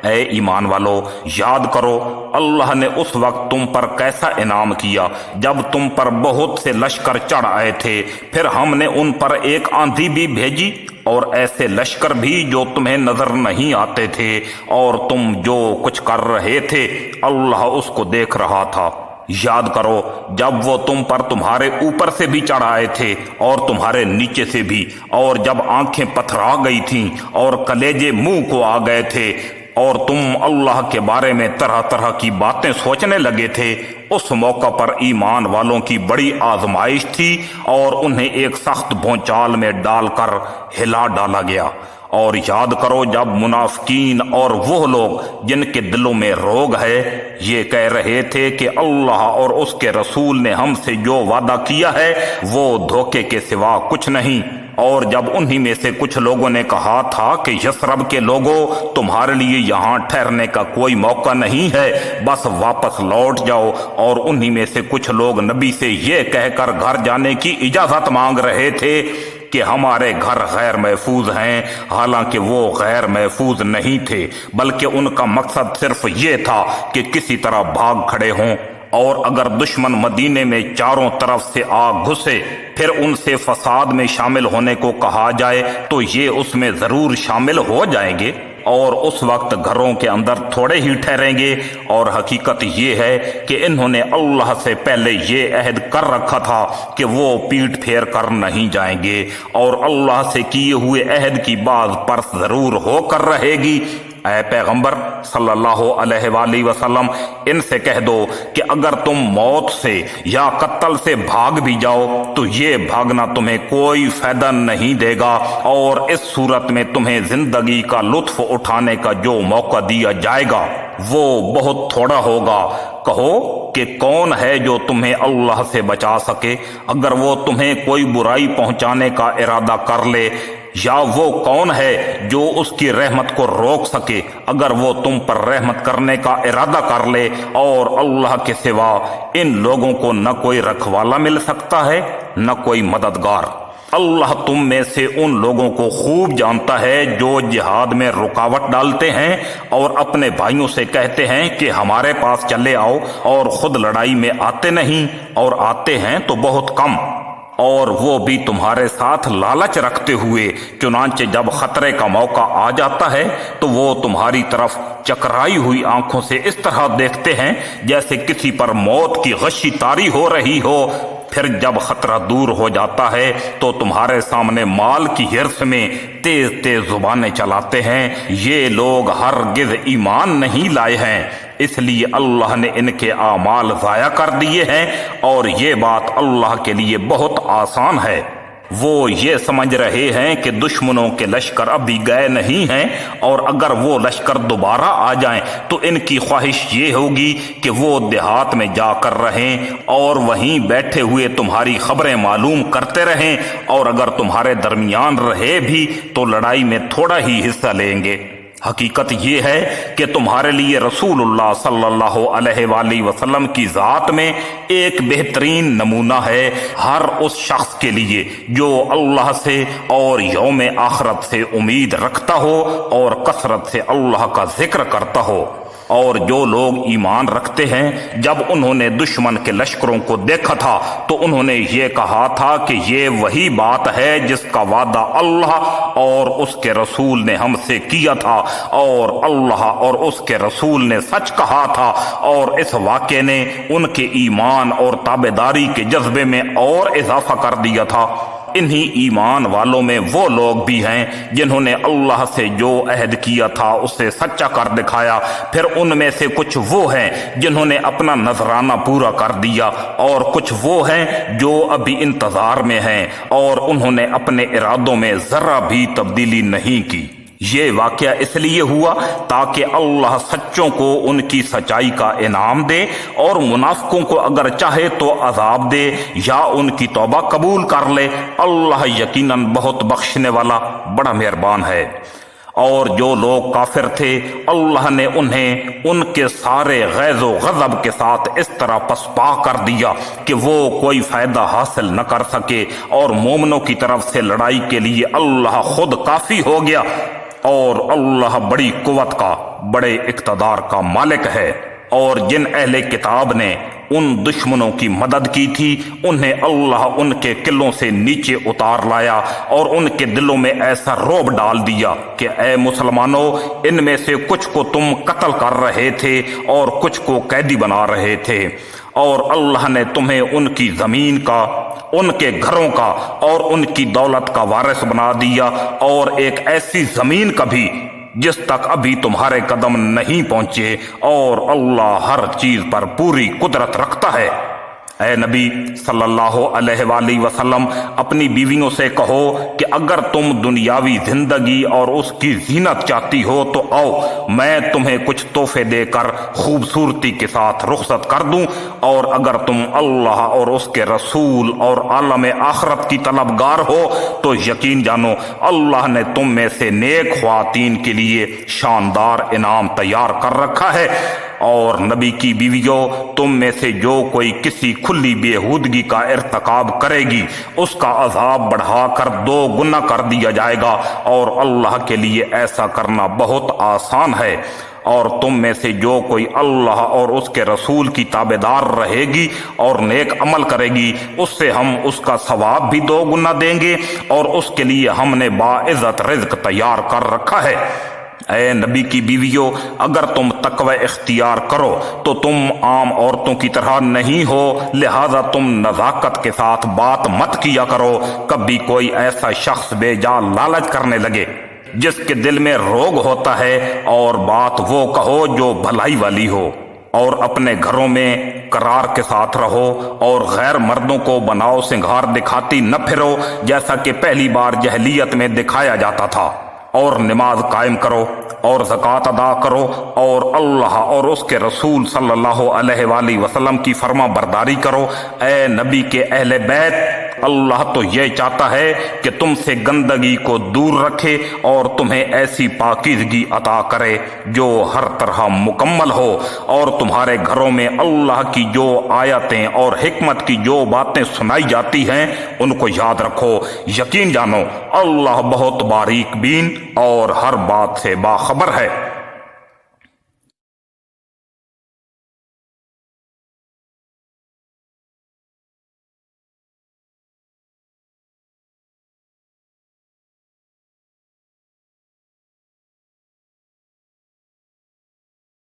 اے ایمان والو، یاد کرو اللہ نے اس وقت تم پر کیسا انعام کیا جب تم پر بہت سے لشکر چڑھ آئے تھے، پھر ہم نے ان پر ایک آندھی بھی بھیجی اور ایسے لشکر بھی جو تمہیں نظر نہیں آتے تھے، اور تم جو کچھ کر رہے تھے اللہ اس کو دیکھ رہا تھا۔ یاد کرو جب وہ تم پر تمہارے اوپر سے بھی چڑھ آئے تھے اور تمہارے نیچے سے بھی، اور جب آنکھیں پتھرا گئی تھیں اور کلیجے منہ کو آ گئے تھے اور تم اللہ کے بارے میں طرح طرح کی باتیں سوچنے لگے تھے۔ اس موقع پر ایمان والوں کی بڑی آزمائش تھی اور انہیں ایک سخت بھونچال میں ڈال کر ہلا ڈالا گیا۔ اور یاد کرو جب منافقین اور وہ لوگ جن کے دلوں میں روگ ہے یہ کہہ رہے تھے کہ اللہ اور اس کے رسول نے ہم سے جو وعدہ کیا ہے وہ دھوکے کے سوا کچھ نہیں، اور جب انہی میں سے کچھ لوگوں نے کہا تھا کہ یثرب کے لوگوں تمہارے لیے یہاں ٹھہرنے کا کوئی موقع نہیں ہے، بس واپس لوٹ جاؤ، اور انہی میں سے کچھ لوگ نبی سے یہ کہہ کر گھر جانے کی اجازت مانگ رہے تھے کہ ہمارے گھر غیر محفوظ ہیں، حالانکہ وہ غیر محفوظ نہیں تھے، بلکہ ان کا مقصد صرف یہ تھا کہ کسی طرح بھاگ کھڑے ہوں، اور اگر دشمن مدینے میں چاروں طرف سے آ گھسے پھر ان سے فساد میں شامل ہونے کو کہا جائے تو یہ اس میں ضرور شامل ہو جائیں گے، اور اس وقت گھروں کے اندر تھوڑے ہی ٹھہریں گے۔ اور حقیقت یہ ہے کہ انہوں نے اللہ سے پہلے یہ عہد کر رکھا تھا کہ وہ پیٹ پھیر کر نہیں جائیں گے، اور اللہ سے کیے ہوئے عہد کی باز پرس ضرور ہو کر رہے گی۔ اے پیغمبر صلی اللہ علیہ وآلہ وسلم، ان سے کہہ دو کہ اگر تم موت سے یا قتل سے بھاگ بھی جاؤ تو یہ بھاگنا تمہیں کوئی فائدہ نہیں دے گا، اور اس صورت میں تمہیں زندگی کا لطف اٹھانے کا جو موقع دیا جائے گا وہ بہت تھوڑا ہوگا۔ کہو کہ کون ہے جو تمہیں اللہ سے بچا سکے اگر وہ تمہیں کوئی برائی پہنچانے کا ارادہ کر لے، یا وہ کون ہے جو اس کی رحمت کو روک سکے اگر وہ تم پر رحمت کرنے کا ارادہ کر لے، اور اللہ کے سوا ان لوگوں کو نہ کوئی رکھوالا مل سکتا ہے نہ کوئی مددگار۔ اللہ تم میں سے ان لوگوں کو خوب جانتا ہے جو جہاد میں رکاوٹ ڈالتے ہیں اور اپنے بھائیوں سے کہتے ہیں کہ ہمارے پاس چلے آؤ، اور خود لڑائی میں آتے نہیں، اور آتے ہیں تو بہت کم، اور وہ بھی تمہارے ساتھ لالچ رکھتے ہوئے، چنانچہ جب خطرے کا موقع آ جاتا ہے تو وہ تمہاری طرف چکرائی ہوئی آنکھوں سے اس طرح دیکھتے ہیں جیسے کسی پر موت کی غشی طاری ہو رہی ہو، پھر جب خطرہ دور ہو جاتا ہے تو تمہارے سامنے مال کی حرص میں تیز تیز زبانیں چلاتے ہیں۔ یہ لوگ ہرگز ایمان نہیں لائے ہیں، اس لیے اللہ نے ان کے اعمال ضائع کر دیے ہیں، اور یہ بات اللہ کے لیے بہت آسان ہے۔ وہ یہ سمجھ رہے ہیں کہ دشمنوں کے لشکر ابھی گئے نہیں ہیں، اور اگر وہ لشکر دوبارہ آ جائیں تو ان کی خواہش یہ ہوگی کہ وہ دیہات میں جا کر رہیں اور وہیں بیٹھے ہوئے تمہاری خبریں معلوم کرتے رہیں، اور اگر تمہارے درمیان رہے بھی تو لڑائی میں تھوڑا ہی حصہ لیں گے۔ حقیقت یہ ہے کہ تمہارے لیے رسول اللہ صلی اللہ علیہ وآلہ وسلم کی ذات میں ایک بہترین نمونہ ہے ہر اس شخص کے لیے جو اللہ سے اور یوم آخرت سے امید رکھتا ہو اور کثرت سے اللہ کا ذکر کرتا ہو۔ اور جو لوگ ایمان رکھتے ہیں جب انہوں نے دشمن کے لشکروں کو دیکھا تھا تو انہوں نے یہ کہا تھا کہ یہ وہی بات ہے جس کا وعدہ اللہ اور اس کے رسول نے ہم سے کیا تھا، اور اللہ اور اس کے رسول نے سچ کہا تھا، اور اس واقعے نے ان کے ایمان اور تابعداری کے جذبے میں اور اضافہ کر دیا تھا۔ انہی ایمان والوں میں وہ لوگ بھی ہیں جنہوں نے اللہ سے جو عہد کیا تھا اسے سچا کر دکھایا، پھر ان میں سے کچھ وہ ہیں جنہوں نے اپنا نذرانہ پورا کر دیا، اور کچھ وہ ہیں جو ابھی انتظار میں ہیں اور انہوں نے اپنے ارادوں میں ذرہ بھی تبدیلی نہیں کی۔ یہ واقعہ اس لیے ہوا تاکہ اللہ سچوں کو ان کی سچائی کا انعام دے، اور منافقوں کو اگر چاہے تو عذاب دے یا ان کی توبہ قبول کر لے۔ اللہ یقیناً بہت بخشنے والا بڑا مہربان ہے۔ اور جو لوگ کافر تھے اللہ نے انہیں ان کے سارے غیظ و غضب کے ساتھ اس طرح پسپا کر دیا کہ وہ کوئی فائدہ حاصل نہ کر سکے، اور مومنوں کی طرف سے لڑائی کے لیے اللہ خود کافی ہو گیا۔ اور اللہ بڑی قوت کا، بڑے اقتدار کا مالک ہے۔ اور جن اہل کتاب نے ان دشمنوں کی مدد کی تھی انہیں اللہ ان کے قلوں سے نیچے اتار لایا اور ان کے دلوں میں ایسا رعب ڈال دیا کہ اے مسلمانوں، ان میں سے کچھ کو تم قتل کر رہے تھے اور کچھ کو قیدی بنا رہے تھے، اور اللہ نے تمہیں ان کی زمین کا، ان کے گھروں کا اور ان کی دولت کا وارث بنا دیا، اور ایک ایسی زمین کا بھی جس تک ابھی تمہارے قدم نہیں پہنچے، اور اللہ ہر چیز پر پوری قدرت رکھتا ہے۔ اے نبی صلی اللہ علیہ وآلہ وسلم، اپنی بیویوں سے کہو کہ اگر تم دنیاوی زندگی اور اس کی زینت چاہتی ہو تو آؤ، میں تمہیں کچھ تحفے دے کر خوبصورتی کے ساتھ رخصت کر دوں، اور اگر تم اللہ اور اس کے رسول اور عالم آخرت کی طلبگار ہو تو یقین جانو اللہ نے تم میں سے نیک خواتین کے لیے شاندار انعام تیار کر رکھا ہے۔ اور نبی کی بیویوں، تم میں سے جو کوئی کسی کھلی بےہودگی کا ارتکاب کرے گی اس کا عذاب بڑھا کر 2 گنا کر دیا جائے گا، اور اللہ کے لیے ایسا کرنا بہت آسان ہے۔ اور تم میں سے جو کوئی اللہ اور اس کے رسول کی تابعدار رہے گی اور نیک عمل کرے گی اس سے ہم اس کا ثواب بھی 2 گنا دیں گے، اور اس کے لیے ہم نے باعزت رزق تیار کر رکھا ہے۔ اے نبی کی بیویوں، اگر تم تقوی اختیار کرو تو تم عام عورتوں کی طرح نہیں ہو، لہذا تم نزاکت کے ساتھ بات مت کیا کرو۔ کبھی کوئی ایسا شخص بے جا لالچ کرنے لگے جس کے دل میں روگ ہوتا ہے، اور بات وہ کہو جو بھلائی والی ہو، اور اپنے گھروں میں قرار کے ساتھ رہو، اور غیر مردوں کو بناؤ سنگھار دکھاتی نہ پھرو جیسا کہ پہلی بار جاہلیت میں دکھایا جاتا تھا، اور نماز قائم کرو اور زکوٰۃ ادا کرو، اور اللہ اور اس کے رسول صلی اللہ علیہ وآلہ وسلم کی فرما برداری کرو۔ اے نبی کے اہل بیت، اللہ تو یہ چاہتا ہے کہ تم سے گندگی کو دور رکھے اور تمہیں ایسی پاکیزگی عطا کرے جو ہر طرح مکمل ہو، اور تمہارے گھروں میں اللہ کی جو آیتیں اور حکمت کی جو باتیں سنائی جاتی ہیں ان کو یاد رکھو۔ یقین جانو اللہ بہت باریک بین اور ہر بات سے باخبر ہے۔